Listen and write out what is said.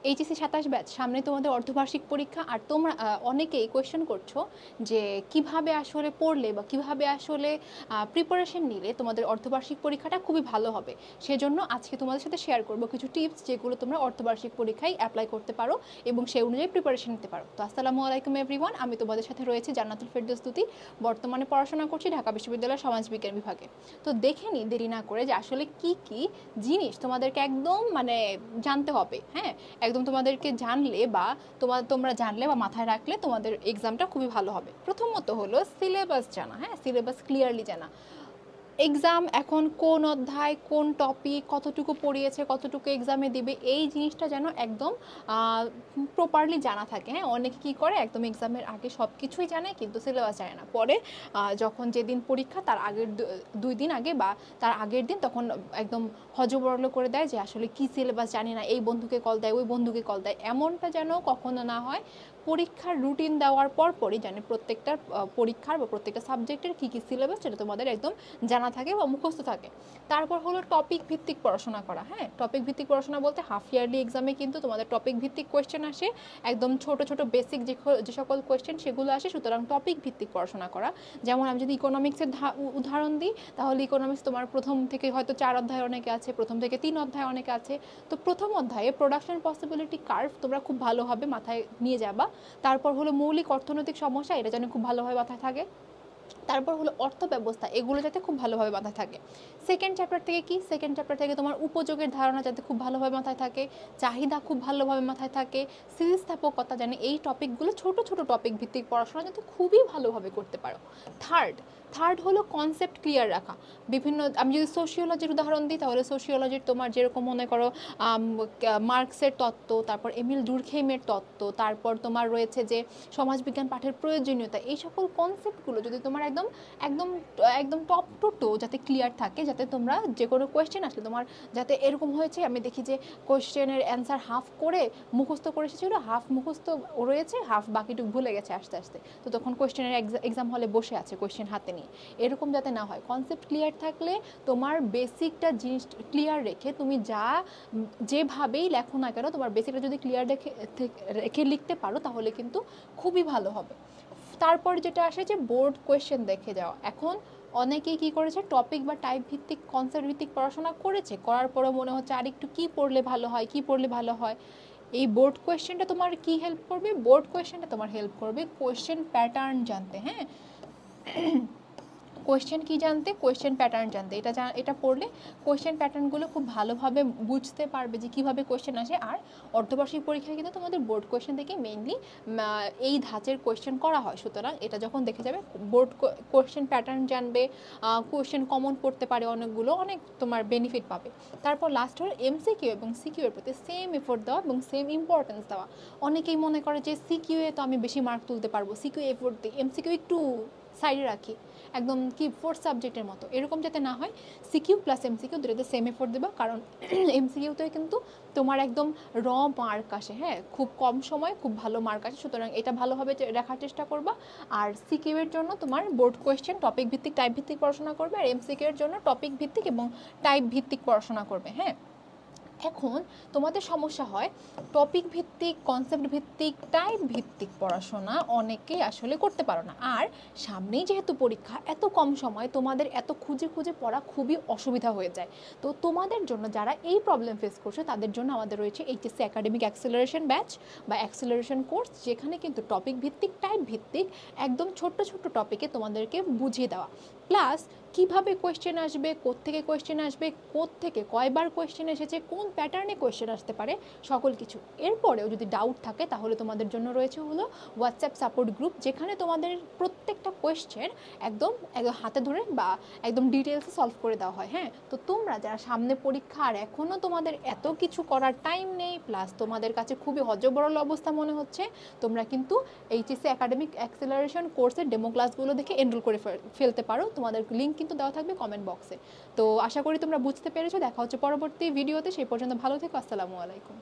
HSC 27 batch, সামনে তোমাদের অর্ধবার্ষিক পরীক্ষা। আর তোমরা অনেকেই কোয়েশ্চেন করছো যে কিভাবে আসলে পড়লে বা কিভাবে আসলে প্রিপারেশন নিলে তোমাদের অর্ধবার্ষিক পরীক্ষাটা খুবই ভালো হবে। সেজন্য আজকে তোমাদের সাথে শেয়ার করব কিছু টিপস যেগুলো তোমরা অর্ধবার্ষিক পরীক্ষায় অ্যাপ্লাই করতে পারো এবং সেই অনুযায়ী প্রিপারেশন নিতে পারো। তো আসসালামু আলাইকুম এভরিওয়ান, আমি তোমাদের সাথে রয়েছি জান্নাতুল ফেরদৌস তুতি। বর্তমানে পড়াশোনা করছি ঢাকা বিশ্ববিদ্যালয়ের সমাজবিজ্ঞান বিভাগে। তো দেখে নিই দেরি না করে যে আসলে কি কি জিনিস তোমাদেরকে একদম মানে জানতে হবে। হ্যাঁ, একদম তোমাদেরকে জানলে বা তোমরা জানলে বা মাথায় রাখলে তোমাদের এক্সামটা খুবই ভালো হবে। প্রথমত হলো সিলেবাস জানা। হ্যাঁ, সিলেবাস ক্লিয়ারলি জানা। এক্সাম এখন কোন অধ্যায় কোন টপিক কতটুকু পড়িয়েছে কতটুকু এক্সামে দিবে এই জিনিসটা যেন একদম প্রপারলি জানা থাকে। হ্যাঁ, অনেকে কী করে একদম এক্সামের আগে সব কিছুই জানে কিন্তু সিলেবাস জানে না, পরে যখন যেদিন পরীক্ষা তার আগের 2 দিন আগে বা তার আগের দিন তখন একদম হজবরল করে দেয় যে আসলে কি সিলেবাস জানি না, এই বন্ধুকে কল দেয় ওই বন্ধুকে কল দেয়। এমনটা যেন কখনো না হয়। পরীক্ষার রুটিন দেওয়ার পরই জানে প্রত্যেকটা পরীক্ষার বা প্রত্যেকটা সাবজেক্টের কী কী সিলেবাস সেটা তোমাদের একদম জানা থাকে বা মুখস্থ থাকে। তারপর হলো টপিক ভিত্তিক পড়াশোনা করা। হ্যাঁ, টপিক ভিত্তিক পড়াশোনা বলতে হাফ ইয়ারলি এক্সামে কিন্তু তোমাদের টপিক ভিত্তিক কোয়েশ্চেন আসে, একদম ছোট ছোট বেসিক যে সকল কোয়েশ্চেন সেগুলো আসে। সুতরাং টপিক ভিত্তিক পড়াশোনা করা। যেমন আমি যদি ইকোনমিক্সের উদাহরণ দিই, তাহলে ইকোনমিক্স তোমার প্রথম থেকে হয়তো 4 অধ্যায় অনেকে আছে, প্রথম থেকে 3 অধ্যায় অনেকে আছে। তো প্রথম অধ্যায়ে প্রোডাকশন পসিবিলিটি কার্ভ তোমরা খুব ভালোভাবে মাথায় নিয়ে যাবা। তারপর হলো মৌলিক অর্থনৈতিক সমস্যা, এটা যেন খুব ভালোভাবে মাথায় থাকে। তারপর হলো অর্থ ব্যবস্থা, এগুলো যাতে খুব ভালোভাবে মাথায় থাকে। সেকেন্ড চ্যাপ্টার থেকে কি, সেকেন্ড চ্যাপ্টার থেকে তোমার উপযোগের ধারণা যাতে খুব ভালোভাবে মাথায় থাকে, চাহিদা খুব ভালোভাবে মাথায় থাকে, স্থিতিস্থাপকতা জানে, এই টপিকগুলো ছোট ছোট টপিক ভিত্তিক পড়াশোনা যাতে খুবই ভালোভাবে করতে পারো। থার্ড হলো কনসেপ্ট ক্লিয়ার রাখা। বিভিন্ন, আমি যদি সোশিওলজির উদাহরণ দিই তাহলে সোশিওলজির তোমার যেরকম মনে করো মার্কসের তত্ত্ব, তারপর এমিল ডুরখেইমের তত্ত্ব, তারপর তোমার রয়েছে যে সমাজবিজ্ঞান পাঠের প্রয়োজনীয়তা, এই সকল কনসেপ্টগুলো যদি তোমার একদম একদম একদম টপ টু টো যাতে ক্লিয়ার থাকে, যাতে তোমরা যে কোনো কোয়েশ্চেন আসলে তোমার যাতে এরকম হয়েছে আমি দেখি যে কোয়েশ্চেনের অ্যান্সার হাফ করে মুখস্থ করে এসেছিল, হাফ মুখস্থ রয়েছে হাফ বাকিটুকু ভুলে গেছে আস্তে আস্তে, তো তখন কোয়েশ্চেনের এক্সাম হলে বসে আছে কোয়েশ্চেন হাতে নিয়ে। এরকম যাতে না হয়, কনসেপ্ট ক্লিয়ার থাকলে তোমার বেসিকটা জিনিস ক্লিয়ার রেখে তুমি যেভাবেই লেখো না কেন তোমার বেসিকটা যদি ক্লিয়ার রেখে লিখতে পারো তাহলে কিন্তু খুবই ভালো হবে। তারপর যেটা আসে যে বোর্ড কোয়েশ্চেন দেখে যাওয়া। এখন অনেকেই কী করেছে, টপিক বা টাইপ ভিত্তিক কনসেপ্ট ভিত্তিক পড়াশোনা করেছে, করার পরে মনে হচ্ছে আর একটু কী পড়লে ভালো হয় কী পড়লে ভালো হয়। এই বোর্ড কোয়েশ্চেনটা তোমার কি হেল্প করবে, বোর্ড কোয়েশ্চেনটা তোমার হেল্প করবে কোয়েশ্চেন প্যাটার্ন জানতে। হ্যাঁ, কোয়েশ্চেন কি জানতে, কোয়েশ্চেন প্যাটার্ন জানতে। এটা পড়লে কোয়েশ্চেন প্যাটার্নগুলো খুব ভালোভাবে বুঝতে পারবে যে কীভাবে কোয়েশ্চেন আসে। আর অর্ধবার্ষিক পরীক্ষায় কিন্তু তোমাদের বোর্ড কোয়েশ্চেন থেকে মেইনলি এই ধাঁচের কোয়েশ্চেন করা হয়। সুতরাং এটা যখন দেখে যাবে বোর্ড কোয়েশ্চেন প্যাটার্ন জানবে, কোয়েশ্চেন কমন পড়তে পারে অনেকগুলো, অনেক তোমার বেনিফিট পাবে। তারপর লাস্ট হলো এমসিকিউ এবং সিকিউ এর প্রতি সেম এফোর্ট দেওয়া এবং সেম ইম্পর্টেন্স দেওয়া। অনেকেই মনে করে যে সিকিউ এ তো আমি বেশি মার্ক তুলতে পারবো, সিকিউ এফোর্ট দিই, এমসিকিউ একটু সাইডে রাখি, একদম কি ফোর্থ সাবজেক্টের মতো। এরকম যাতে না হয়, সিকিউ প্লাস এমসিকিউ দুটোতে সেম এফোর্ট দেবা। কারণ এমসিকিউতে কিন্তু তোমার একদম র মার্ক আসে। হ্যাঁ, খুব কম সময় খুব ভালো মার্ক আসে, সুতরাং এটা ভালোভাবে রাখার চেষ্টা করবা। আর সিকিউ এর জন্য তোমার বোর্ড কোয়েশ্চেন টপিক ভিত্তিক টাইপ ভিত্তিক পড়াশোনা করবে, আর এমসিকিউ এর জন্য টপিক ভিত্তিক এবং টাইপ ভিত্তিক পড়াশোনা করবে। হ্যাঁ, এখন তোমাদের সমস্যা হয় টপিক ভিত্তিক কনসেপ্ট ভিত্তিক টাইপ ভিত্তিক পড়াশোনা অনেকেই আসলে করতে পারো না। আর সামনেই যেহেতু পরীক্ষা, এত কম সময় তোমাদের এত খুঁজে খুঁজে পড়া খুবই অসুবিধা হয়ে যায়। তো তোমাদের জন্য যারা এই প্রবলেম ফেস করছে তাদের জন্য আমাদের রয়েছে এইচএসসি একাডেমিক অ্যাক্সেলারেশন ব্যাচ বা অ্যাক্সেলারেশন কোর্স, যেখানে কিন্তু টপিক ভিত্তিক টাইপ ভিত্তিক একদম ছোট্ট ছোট্ট টপিকে তোমাদেরকে বুঝিয়ে দেওয়া, প্লাস কিভাবে কোয়েশ্চেন আসবে, কোত্থেকে কোয়েশ্চেন আসবে, কোত্থেকে কয়বার কোয়েশ্চেন এসেছে, কোন প্যাটার্নে কোয়েশ্চেন আসতে পারে, সকল কিছু। এরপরেও যদি ডাউট থাকে তাহলে তোমাদের জন্য রয়েছে হলো হোয়াটসঅ্যাপ সাপোর্ট গ্রুপ, যেখানে তোমাদের প্রত্যেকটা কোয়েশ্চেন একদম একদম হাতে ধরে বা একদম ডিটেলসে সলভ করে দেওয়া হয়। হ্যাঁ, তো তোমরা যারা সামনে পরীক্ষা আর এখনও তোমাদের এত কিছু করার টাইম নেই, প্লাস তোমাদের কাছে খুবই হজবরল অবস্থা মনে হচ্ছে, তোমরা কিন্তু এইচএসসি একাডেমিক অ্যাক্সেলারেশন কোর্সের ডেমো ক্লাসগুলো দেখে এনরোল করে ফেলতে পারো। তোমাদের লিঙ্ক কিন্তু দেওয়া থাকবে কমেন্ট বক্সে। তো আশা করি তোমরা বুঝতে পেরেছো। দেখা হচ্ছে পরবর্তী ভিডিওতে, সেই পর্যন্ত ভালো থেকো। আসসালামু আলাইকুম।